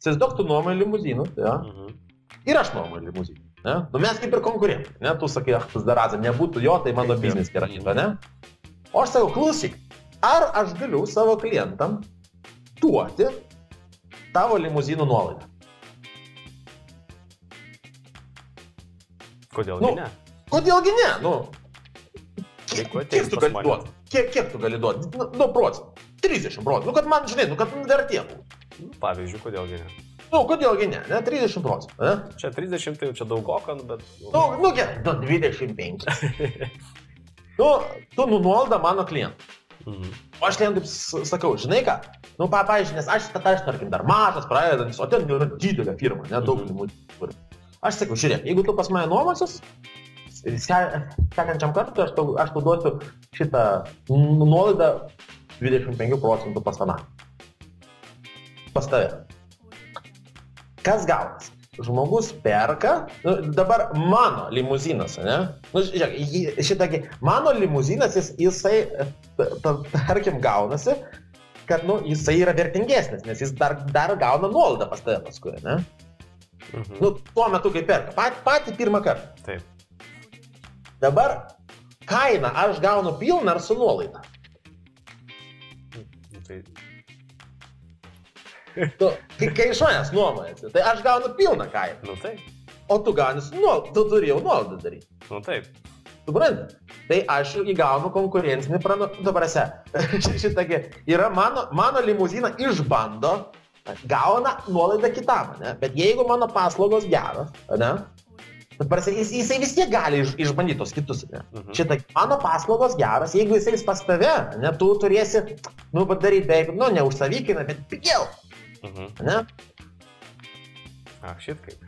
Įsivaizduok, tu nuomoji limuzinus, ja? Ir aš nuomoju limuzinus. Ne? Nu, mes kaip ir konkurentai, ne? Tu sakai, ach, tas darazė, nebūtų jo, tai mano biznis yra kito, ne? O aš sakau, klausyk, ar aš galiu savo klientam duoti tavo limuzinų nuolaidą? Kodėlgi ne? Kodėlgi ne? Nu, Jeigu kiek ateis tu pas gali mane. duoti? Kiek tu gali duoti? Nu, procentų. 30 procentų. Nu, kad man, žinai, nu, kad vertėtų. Pavyzdžiui, kodėlgi ne? Nu, kodėlgi ne? 30 procentų. Ne? Čia 30, tai jau čia daugokan, bet... Nu, gerai, 25. Nu, tu nuolda mano klientą. O aš klientui sakau, žinai ką? Nu, pavyzdžiui, nes aš, tarkim, dar mažas, pradedantis, o ten yra didelė firma, ne, daug limuzinų. Aš sakau, žiūrėk, jeigu tu pas mane nuomosis, sekančiam kartui aš tau duosiu šitą nuolaidą 25 procentų pas tave. Pas tave. Kas gaunas? Žmogus perka, nu, dabar mano limuzinas, ne? Nu, žiūrėk, šitągi, mano limuzinas, jisai, tarkim, gaunasi, kad, nu, jisai yra vertingesnis, nes jis dar gauna nuolaidą pas tave paskui, ne? Nu, tuo metu, kai perka, patį pirmą kartą. Taip. Dabar kainą aš gaunu pilną ar su nuolaida? Tai... Tu, kai iš manęs nuomojasi, tai aš gaunu pilną kainą. Nu taip. O tu gauni su nuolaidą, tu turi jau nuolaidą daryti. Nu taip. Supranti? Tai aš įgaunu konkurencinį dabar šitągi, yra mano limuziną išbando, gauna nuolaidą kitam, ne? Bet jeigu mano paslaugos geros, ne? Jisai vis tiek gali išbandyti tos kitus, ne? Šitą, mano paslaugos geras, jeigu jisai pas tave, ne, tu turėsi, nu, padaryti beveik, nu, ne už savykiną, bet pigiau, ne? Šit kaip.